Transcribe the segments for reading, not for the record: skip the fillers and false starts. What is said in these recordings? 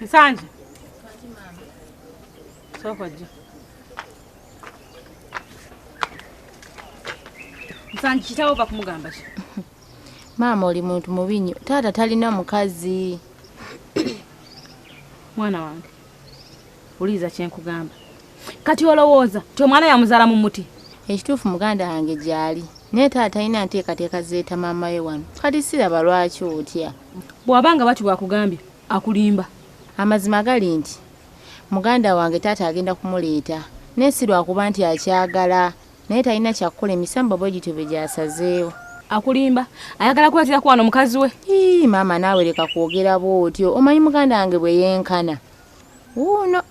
Nsanje. Soko je. Nsanje kitawo bakumugamba ki? Maama oli muntu mubinyo. Taata talina mukazi. Mwana wange. Uliza kyenkugamba. Kati olowooza ti omwana yamuzaala mu muti. Ekituufu muganda wange gyali. Naye taata alina nteekateeka zeeta maama we wano. Kati siraba lwaki otya. Bw'abanga bati bwakugambye akulimba. Amazima gali nti muganda wange taata agenda kumuleeta. Naye si lwakuba nti akyagala. Naye talina kyakukola emisamba bwe gityo bwe gyasazeewo. Akulimba ayagala kuleetera ku wano mukazi we. Maama naawe leka kwogera bw'otyo. Omanyi muganda wange bwe yenkana. Wuuno.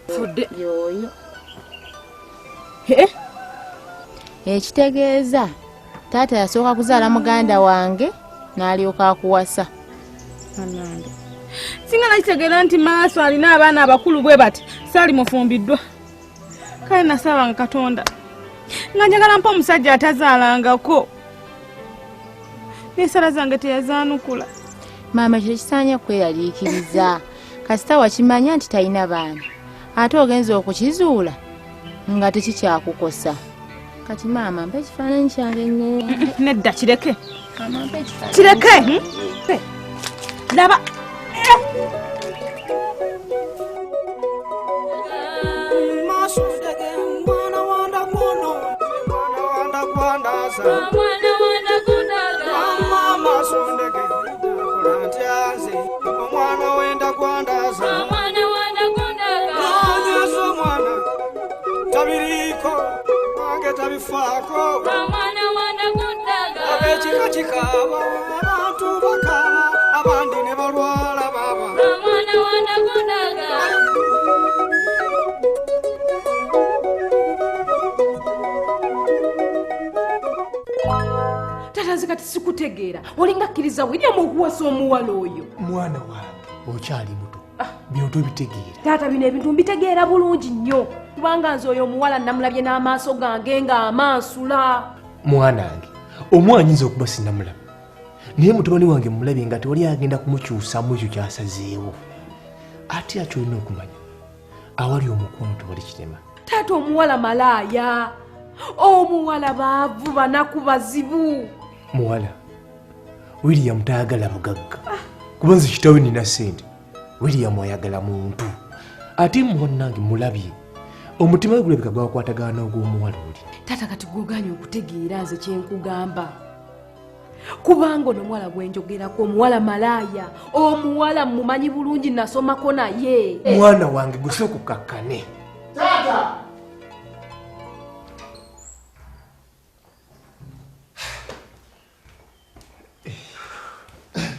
Fudde. Yoyo. Ekitegeeza taata yasooka kuzaala muganda wange n'alyoka akuwasa. Anange. Singa nakitegeera nti maaso alina abaana abakulu bwe bati saali mufumbiddwa. Kale nasabanga Katonda nga njagala mpa omusajja atazaalangako. N'ensala zange teyazaanukula. Maama ekyo kisaanya kweyaliikiriza. Kasita wakimanya nti talina baana ate ogenza okukizuula nga tekikyakukosa. Kati maama mpa ekifaananyi kyange nnene. Nedda kireke. Kireke. Laba. Tabifako mwana kundaga abechika chikaba abantu bakaba abandi ne balwala baba mwana kundaga. Tata nzikati sikutegeera olinga akkiriza William okuwasa omuwala oyo. Mwana wange okyali muto byonto bitegeera. Tata bino ebintu mbitegeera bulungi nnyo kubanga nze oyo omuwala namulabye n'amaaso gange nga amansula. Mwanange omwanyinza okuba sinamulaba naye mutabani wange mulabye nga tewali agenda kumukyusamu ekyo kyasazeewo. Ate ati olina okumanya awali omukono tewali kitema. Tata omuwala malaaya, omuwala baavu banaku bazibu. Muwala William tayagala bugagga kuba nze kitawe nina ssente. William ayagala muntu. Ate mwanange mulabye omutima we gulabika gwakwatagana ogw'omuwala oli. Tata kati gwoganye okutegeera nze kyenkugamba kubanga ono omuwala gwenjogerako omuwala malaaya, omuwala mumanyi bulungi nasomako naye. Mwana wange guse okukakkane. Tata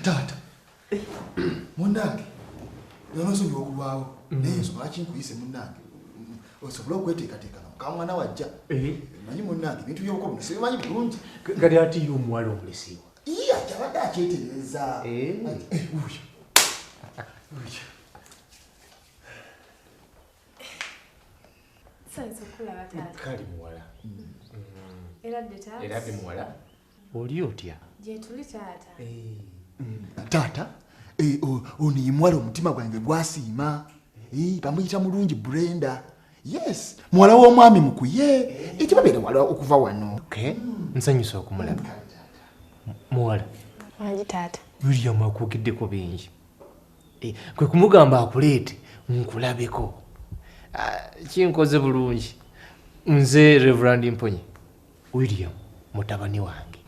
Tata munange yonosonyi okulwawo naye nsoma kinkuyise munange osobola okweteekateeka namukamwana wajja. Manyi munange ebintu by'obuko bino sibimanyi bulungi. Kati ate ye omuwala omulesiwa kyabadde akyetereeza. kale muwala eradde muwala oli otya? Taata ono ye muwala omutima gwange gwasiima. Bamuyita mulungi Brenda. Yes, muwala w'omwami mukuye. Ekibabeera wala okuva wano. Nsanyusa okumulaba. Muwala Wangi taata. William akugiddeko bingi. Kwe kumugamba akuleete nkulabeko. Kinkoze bulungi. Nze Reverend Mponye. William mutabani wange.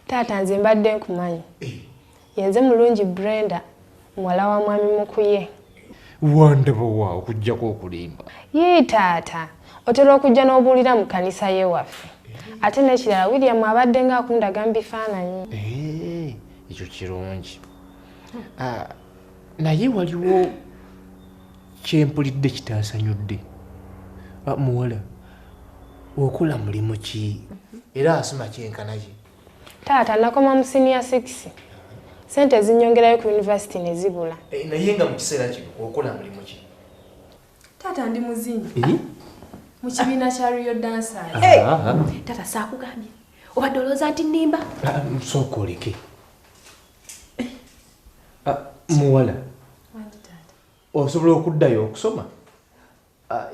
Taata nze mbadde nkumanyi. Yenze mulungi Brenda muwala wa mwami mukuye. Wandaba waawo okujjako okulimba. Ye taata otera okujja n'obuulira mu kanisa ye waffe. Ate n'ekirala William abadde ng'akundaga mu bifaananyi. Ekyo kirungi. Naye waliwo kyempulidde kitaasanyudde. Muwala okola mulimu ki era asoma kyenkana ki? Taata nakoma mu senior 6. Sente zinyongerayo ku university ne zibula. Naye nga mu kiseera kino okola mulimu ki? Taata ndi muzinyi. Mu kibiina kya Rio Dancers. Tata saakugambye obadde olowooza nti nnimba? Sooka oleke. Muwala osobola okuddayo okusoma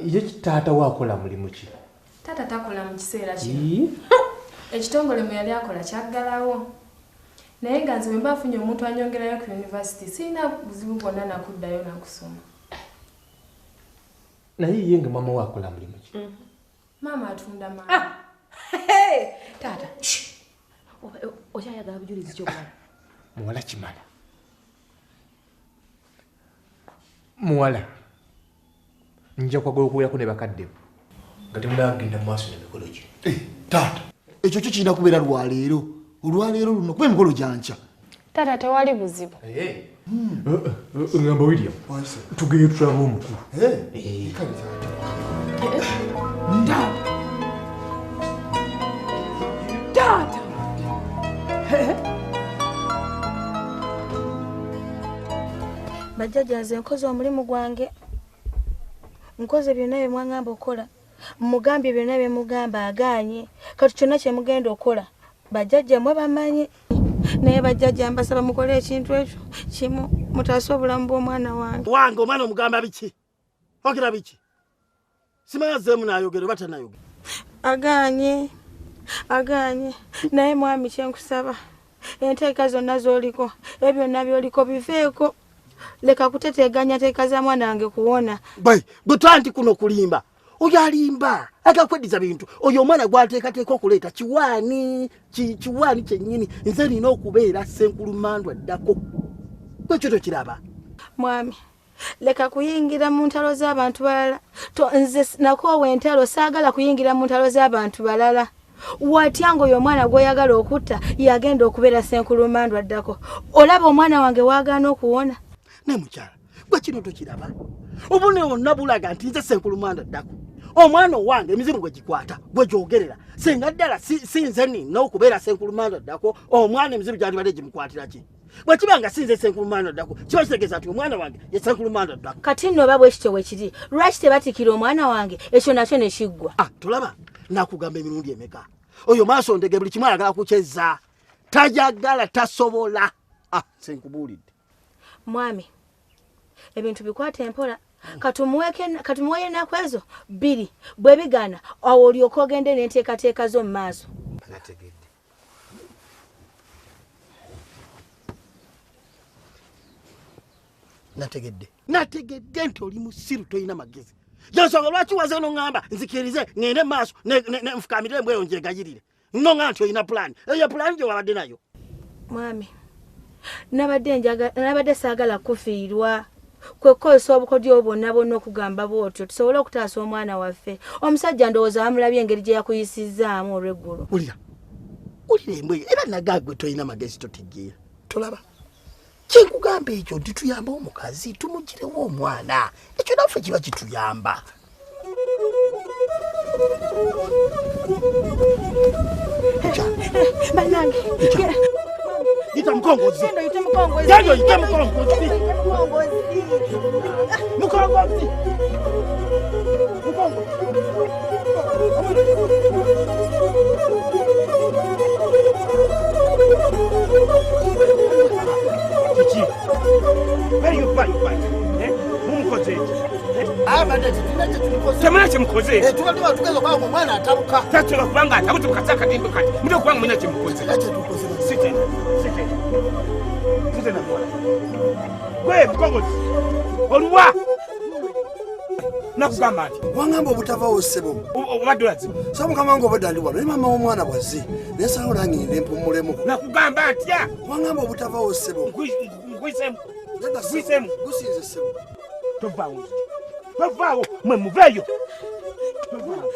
ye taata waakola mulimu ki? Taata takola mu kiseera kino. Ekitongole mwe yali akola kyaggalawo. Naye nga nze bwe mba afunye omuntu anyongerayo ku university sirina buzibu bwonna nakuddayo nakusoma. Naye ye nga maama waakola mulimu ki? Maama atunda maama. Taata okyayagala bujulizi ky'okulaba? Muwala kimala. Muwala nja kwagala okubeerako ne bakadde nga temunagenda mu maaso n'emikolo gye. Taata ekyo kyo kirina kubeera lwaleero. Olwaleero luno kuba emikolo gyankya. Taata tewali buzibu. Ngamba William tugeye tutulaba omukulu. Taata bajjajja nze nkoze omulimu gwange, nkoze byonna bye mwangamba okola, mugambye byonna bye mugamba agaanye, kati kyonna kye mugenda okola bajjajja mwe bamanyi. Naye bajjajja mbasaba mukole ekintu ekyo kimu, mutaase obulamu bw'omwana wange. Omwana omugamba biki? Okira biki? Simayazeemu n'ayogera oba tanayogera? Agaanye. Naye mwami kyenkusaba, enteeka zonna z'oliko, ebyo byonna by'oliko biveeko. Leka kuteteganya teeka za mwana wange kuwona. Gwe tanti kuno kulimba. Oyo alimba agakweddiza bintu. Oyo omwana gwateekateeka okuleeta kiwaani kyennyini. Nze nina okubeera Ssenkulumandwa addako. Gwe kyo tokiraba? Mwami leka kuyingira mu ntalo z'abantu balala. Nze nakoowa entalo, saagala kuyingira mu ntalo z'abantu balala. Watyanga oyo omwana gw'oyagala okutta yagenda okubeera Ssenkulumandwa addako. Olaba omwana wange waagaana okuwona? Ne mukyala gwe kino tokiraba? Obune wonna bulaga nti nze Ssenkulumandwa addako. Omwana owange emizimu gwe gikwata gwe gyogerera. Senga ddala si nze nina okubeera Ssenkulumandwa addako, omwana emizimu gyandibadde gimukwatira ki? Bwe kiba nga si nze Ssenkulumandwa addako kiba kitegeeza nti omwana wange ye Ssenkulumandwa addako. Kati nno oba bwe kityo bwe kiri, lwaki tebatikira omwana wange? Ekyo nakyo ne kiggwa. Tolaba nakugamba emirundi emeka. Oyo maaso ndege buli kimu ayagala kukyezza. Tajagala, tasobola. Senkubuulidde. Mwami ebintu bikwata empola. Katumuwe ennaku ezo 2 bwe bigaana awo olyoka ogende n'enteekateeka zo mu maaso. Nategedde nti oli musiru toyina magezi. Yansonga lwaki waze n'oŋŋamba nzikirize ŋŋende maaso nfukamirire mbweyo njegayirire. N'oŋŋamba nti oyina pulaani. Eyo pulaani gye wabadde nayo. Mwami nabadde saagala kufiirwa. Kwekozesa obukodyo bwonna bwonna okugamba bwotyo tusobole okutaasa omwana waffe. Omusajja ndowooza bamulabye engeri gye yakuyisizaamu olw'eggulu. Ulira embweyo era nagagwe toyina magezi totegeera. Tolaba kyenkugamba ekyo nti tuyamba omukazi tumugirewo omwana. Ekyo naffe kiba kituyamba. Bannange yita mukongozi. Mukongozi. Temana chemukoze. Tubadde batugeza kwa omwana atabuka. Tatula kubanga atabuka kasaka timbe kati. Mudo kubanga mwina chemukoze. Site. Site na kwa. Gwe mukongozi. Oluwa. Nakugamba ati. Wangamba obutavawo ssebo. Obadde olazi. Sabu kamango obadde wano. Ne mama w'omwana bwazze. Nesa olangirira empumulemu. Nakugamba atya. Wangamba obutavawo ssebo. Nkuyisemu. Gusinze ssebo. Tovaawo. Mwe muveeyo. Tovaawo.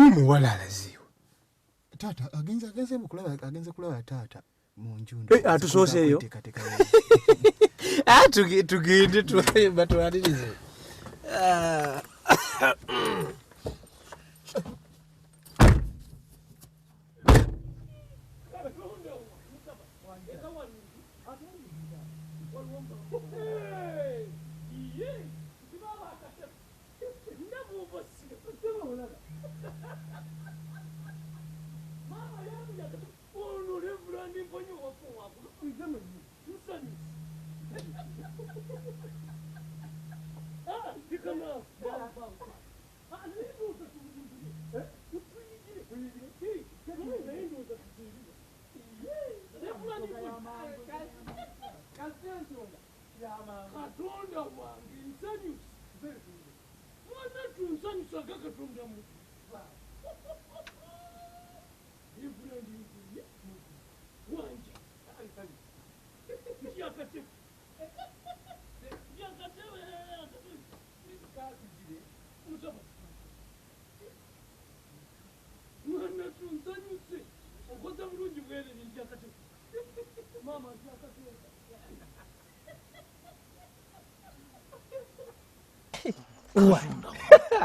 Omuwala alaziwa. Taata agenze kulaba taata mu nju. Atusooseeyo. Tugende batwalirize.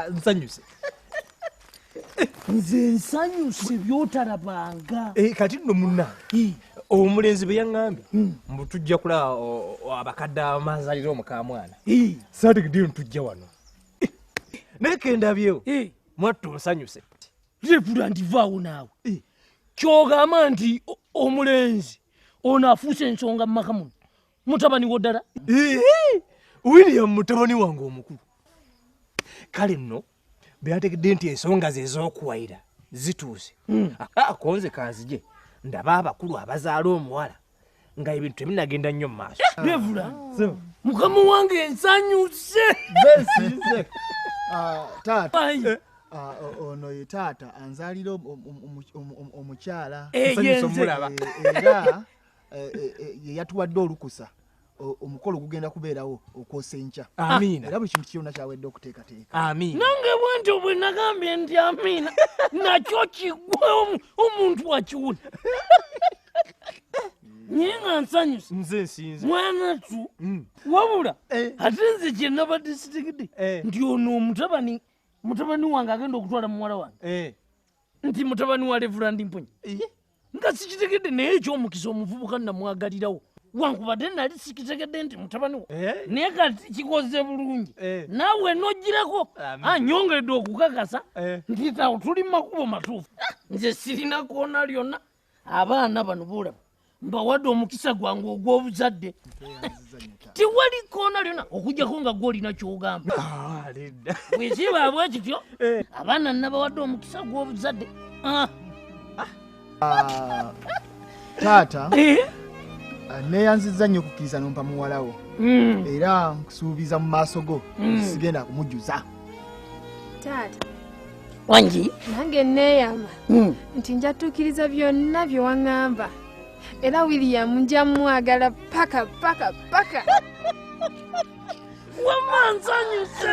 nsanyuse nze nsanyuse byotalabanga kati nno munnange omulenzi bwe yaŋŋambye mbu tujja kulaba abakadde amazaliro mukamwana saategedde ntujja wano naye kendabyewo mwattu nsanyuse lebula ndivaawo naawe kyogamba nti omulenzi ono afuuse ensonga mu maka muno mutabani wo ddala William mutabani wange omukulu kale nno byategedde nti ensonga ze ez'okuwayira zituuse konze kanzije ndaba abakulu abazaala omuwala nga ebintu tebinagenda nnyo mu maaso lebula mukama wange nsanyuse taata ono ye taata anzaalira omukyala era ye yatuwadde olukusa omukolo gugenda kubeerawo okwosa enkya amiina era buli kintu kyonna kyawedde okuteekateeka amiina nange bwentyo bwe nagambye nti amiina nakyo kigwe omuntu wakiwuna naye nga nsanyuse nze nsinze mwanatu wabula ate nze kyenabadde sitegedde nti ono mutabani wange agenda okutwala muwala wange nti mutabani wa Reverend Mponye nga sikitegedde naye ekyomukisa omuvubuka namwagalirawo wankubadde nali sikitegedde nti mutabani wo naye kati kikoze bulungi naawe nogirako anyongeredde okukakasa nti tawo tuli makubo matuufu nze sirina koona lyonna abaana bano boolaba mbawadde omukisa gwange ogw'obuzadde tiwali koona lyonna okugjako nga gwolina kyogamba bwekibaabwe kityo abaana nabawadde omukisa gw'obuzadde taata neyanziza nnyo okukkiriza nompa muwalawo era nkusuubiza mu maaso go sigenda kumujjuza taata wangi nange neeyama nti nja tukkiriza byonna bye waŋŋamba era William nja mwagala paka wama nsanyuse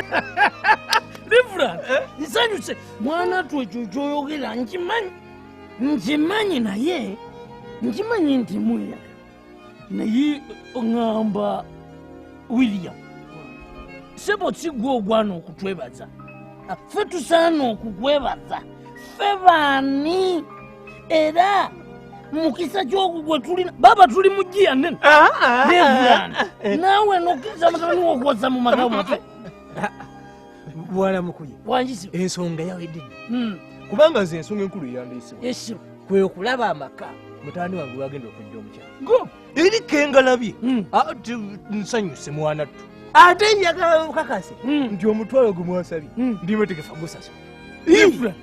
Reverend nsanyuse mwana tu ekyo kyoyogera nkimanyi naye nkimanyi nti mweyaga naye oŋŋamba William sebo sigwe ogwana okutwebaza ffe tusaana okukwebaza ffe baani era mukisa kyogugwe tulina baba tuli mujiya nene naawe nokkiriza mutabani wokwoza mu maka mwaffe bwana mukuye wanjisi ensonga yawedde kubanga nze ensonga enkulu eyandiisibwa kwe okulaba amaka mutabani wange wagenda okujja omukyala eri kengalabye nsanyuse mwanattu ate njagala okakase nti omutwalo gwe mwasabye ndimutegefa gusasula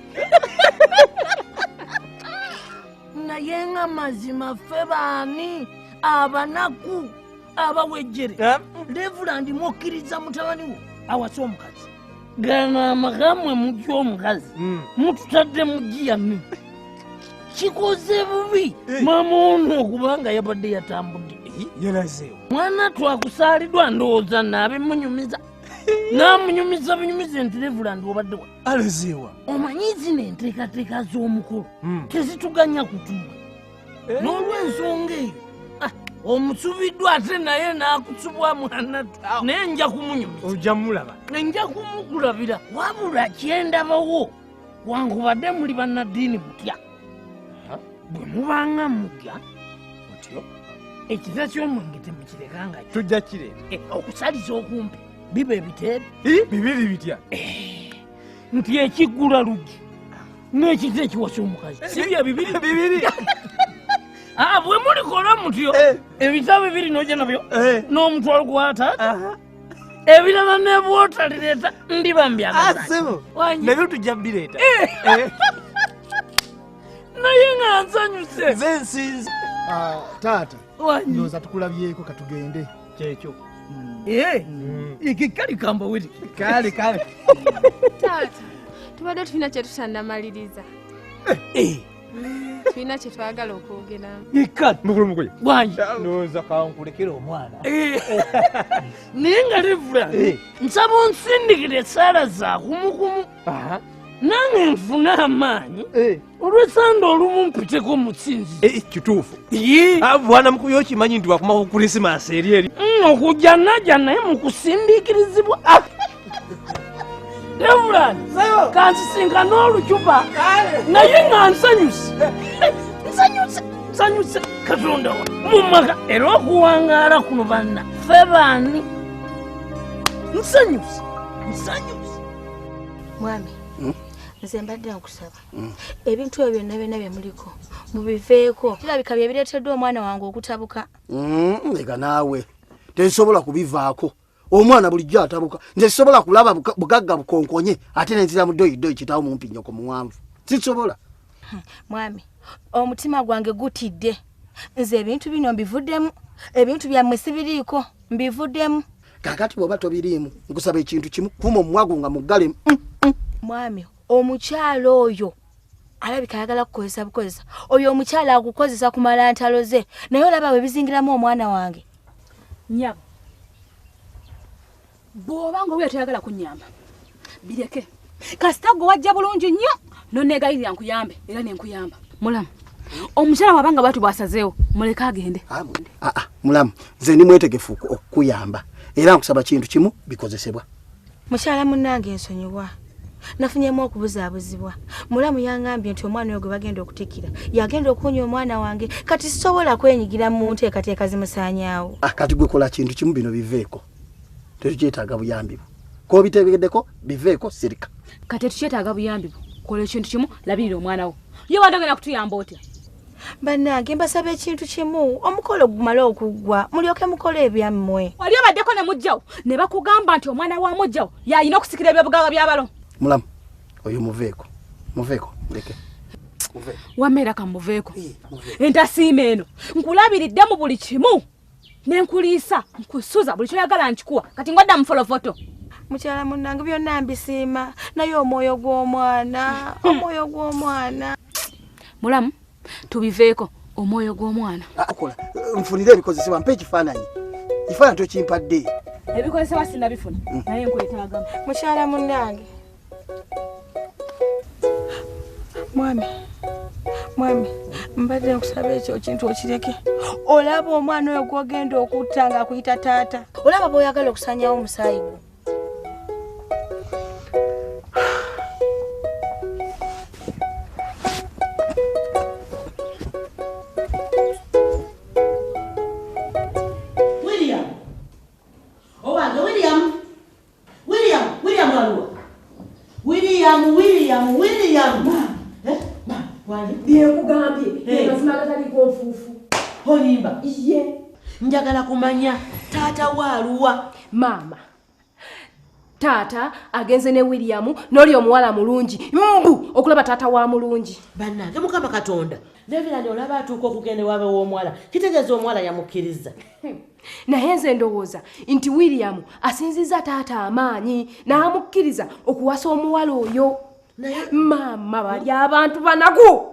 naye nga mazima ffe baani abanaku abawejjere Reverend mukkiriza mutabani wo awasa omukazi gana amagamwe mutya omukazi mututadde mujiya nene kikoze bubi mama ono okubanga yabadde yatambudde yalazeewo mwana twakusaalidwa ndowooza naabe munyumiza namunyumiza bunyumiza nti Reverend obadde wa alazeewa omanyi zino enteekateeka z'omukulu tezituganya kutuula n'olw'ensonga eyo omusubiddwa ate naye n'akusubwa mwana naye nja kumunyumiza ojja mulaba nja kumukulabira wabula kyendabawo wankubadde muli bannaddiini mutya bwe mubanga mutya otyo ekisa ky'omwenge temukirekanga tujja kireeta okusaliza okumpi biba ebiteebe bibiri bitya nti ekiggula luggi n'ekita ekiwasa omukazi si bya bibiri bwe mulikola mutyo ebitabo bibiri n'ojja nabyo n'omutwalo gwa taata ebirala ne bwotalireeta ndiba mbyagazasebo nabyo tujja bireeta naye nga nsanyuse ze nsinze taata ndowooza tukulabyeko katugende kyekyo ikikali kamba wiri kale taata tubadde tulina kye tutannamaliriza tulina kye twagala okwogeramu ikali mukulu wanyi ndowooza kankulekera omwana naye nga livula nsaba onsindikira esaala zakumukumu nange nfune amaanyi olwesanda olumu mpiteko musinzi kituufu bwana mukubi okimanyi nti wakuma ku krisimansi eri okujja najja naye mukusindiikirizibwa devulani kansisinkana n'olucupa naye nga nsanyuse katonda wa mumaka era okuwangaala kuno banna ffe baani nsanyuse mwami nze mbadde nkusaba ebintu ebyo byonna bye muliko mubiveeko kirabika bye bireeteddwa omwana wange okutabuka lega naawe tezisobola kubivaako omwana bulijjo atabuka nze sisobola kulaba bugagga bukonkonye ate nenzira mu ddoyidoyi kitawo mumpi nnyoko muwanvu sisobola mwami omutima gwange gutidde nze ebintu bino mbivuddemu ebintu byammwe sibiriiko mbivuddemu kakati bw'oba tobiriimu nkusaba ekintu kimu kuma omumwago nga muggalemu mwami omukyalo oyo alabika ayagala kukozesa bukozesa oyo omukyala akukozesa kumala ntalo ze naye olaba we bizingiramu omwana wange nyabo bw'obanga oyo toyagala kunyamba bireke kasita gwe wajja bulungi nnyo nonneegayirira nkuyambe era nenkuyamba mulamu omukyala wabanga bwatu bwasazeewo muleke agende mulamu nze ndi mwetegefu okukuyamba era nkusaba kintu kimu bikozesebwa mukyala munnange ensonyiwa nafunyemu okubuzaabuzibwa mulamu yangambye nti omwana oyo gwe bagenda okutikira yagenda okuwonya omwana wange kati sisobola kwenyigira mu nteekateeka zimusaanyaawo kati gwe kola kintu kimu bino biveeko tetukyetaaga buyambi bwo kobitegeddeko biveeko sirika kati tukyetaaga buyambi bwo kola ekintu kimu labirira omwana wo ye wadde ogenda kutuyamba otya bannange mbasaba ekintu kimu omukolo gumale okuggwa mulyoke mukole ebyammwe wali obaddeko ne mujjawo ne bakugamba nti omwana wa mujjawo yalina okusikira ebyobugagga by'abalo mulamu oyo muveeko muleke wammeera kamuveeko entasiima eno nkulabiridde mu buli kimu nenkuliisa nkusuza buli kyoyagala nkikuwa kati ngodda mufolofoto mukyala munnange byonna mbisiima naye omwoyo gw'omwana mulamu tubiveeko omwoyo gw'omwana kola nfunire ebikozesebwa mpa ekifaananyi tokimpadde ebikozesebwa sinabifuna naye nkwetaagamu mukyala munnange mwami mbadde nkusaba ekyo kintu okireke olaba omwana oyo gwogenda okutta nga akuyita taata olaba bw'oyagala okusanyawo omusaayi gwo William. Byekugambye mazima gataliiko nfuufu olimba ye njagala kumanya taata waaluwa maama taata agenze ne William n'oli omuwala mulungi mbu okulaba taata wa mulungi bannange mukama katonda Levirani olaba atuuka okugenda ewaabwe w'omuwala kitegeeza omuwala yamukkiriza naye nze ndowooza nti William asinziza taata amaanyi n'amukkiriza okuwasa omuwala oyo maama bali abantu banaku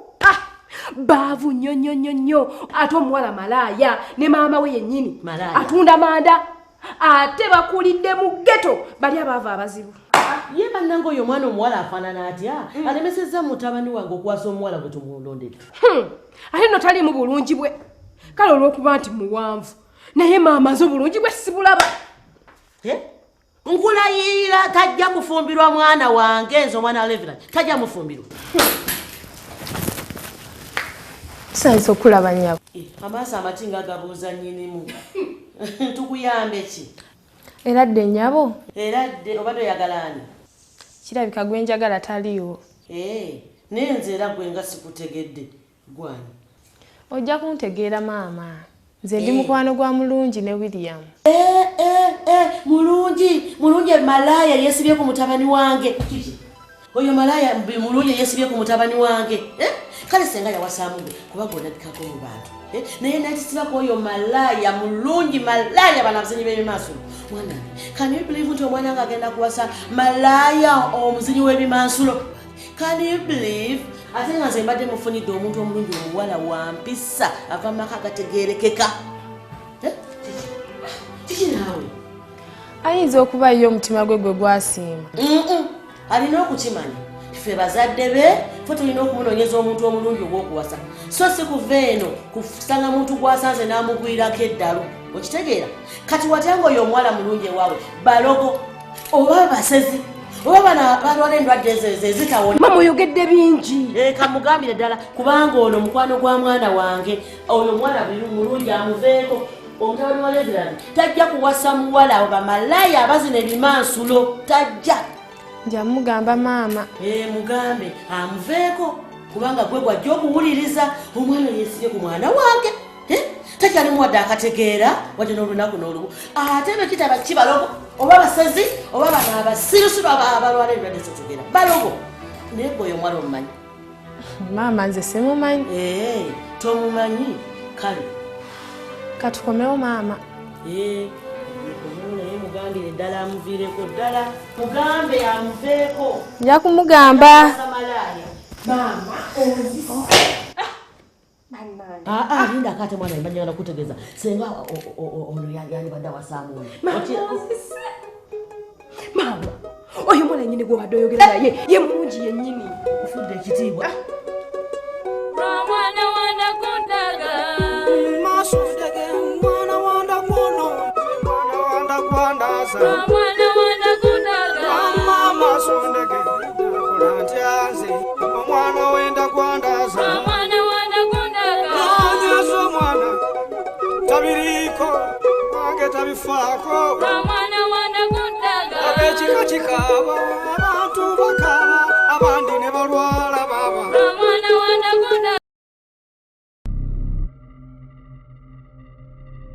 baavu nnyo ate omuwala malaaya ne maama we yennyini atunda manda ate bakulidde mu ghetto bali abaava abazibu ye bannange oyo omwana omuwala afaanana atya alemesezza mutabani wange okuwasa omuwala gwe tumulondedde ate no taliimu bulungi bwe kale olw'okuba nti muwanvu naye maama nze obulungi bwe sibulaba. Nkulayirira tajja kufumbirwa mwana wange nze omwana wa Reverend tajja mufumbirwa. Sanso kulaba nnyabo. Amaaso amatinga gabuuza nnyinimu. Tukuyambe ki? Eradde nnyabo? Eradde oba toyagala ani? Kirabika gwe njagala taliiwo. Nenze era gwe nga sikutegedde. Gwani? Ojja kuntegeera maama. Nze ndi mukwano gwa Mulungi ne William. Mulungi malaya yesibye ku mutabani wange. Oyo malaya Mulungi yesibye ku mutabani wange. Kale senga yawasaamu kuba gonna dikako mu bantu. Naye nakisibako oyo malaya Mulungi malaya banabuzinyi b'ebimansulu. Mwana, can you believe nti omwana nga agenda kuwasa malaya omuzinyi w'ebimansulo? Can you believe? Ate nga nze mbadde mufunidde omuntu omulungi omuwala wampisa ava maka gategeerekeka. Kiki naawe? Ayinza okuba ye omutima gwe gwe gwasiima. Alina okukimanya. Ffe bazadde be, ffe tulina okumunoonyeza omuntu omulungi ogw'okuwasa. So si kuva eno kusanga muntu gwasanze n'amugwirako eddalu. Okitegeera? Kati watanga oyo omuwala mulungi ewaawe balogo oba basezi oba bana balwala endwadde ezitawona. Mama oyogedde bingi. Kamugambire ddala kubanga ono mukwano gwa mwana wange oyo omwana mulungi amuveeko. Omutabani wa Reverend tajja kuwasa muwala bamalaya abazina ebimansulo tajja. Nja mugamba maama. Mugambe amuveeko kubanga gwe gwajja okuwuliriza omwana yesibye ku mwana wange. Takyali muwadde akategeera wadde n'olunaku n'olubu. Ate be kitaba kibalogo oba basezi oba bana abasirusiru abalwala endwadde ezitugera balogo. Naye gwe oyo omwana omumanyi? Maama nze simumanyi. Tomumanyi kale katukomewo maama. Naye mugambire ddala amuviireko ddala mugambe amuveeko. Nja kumugamba. Maama linda akate mwana mbanyagala kutegeeza senga ono yandibadde awasaamu maama oyo mwana nyini gwe wadde oyogera naye ye mulungi yennyini ufudde ekitiibwa. Mwana wanda kundaga masudege mwana wanda kuno mwana wanda kwandaza mwana wanda kundaga mama sundege kulantyaze mwana wenda kwandaza mwana wanda kundaga anyazo mwana tabiriko wange tabifaako mwana wanda kundaga abechika chikaba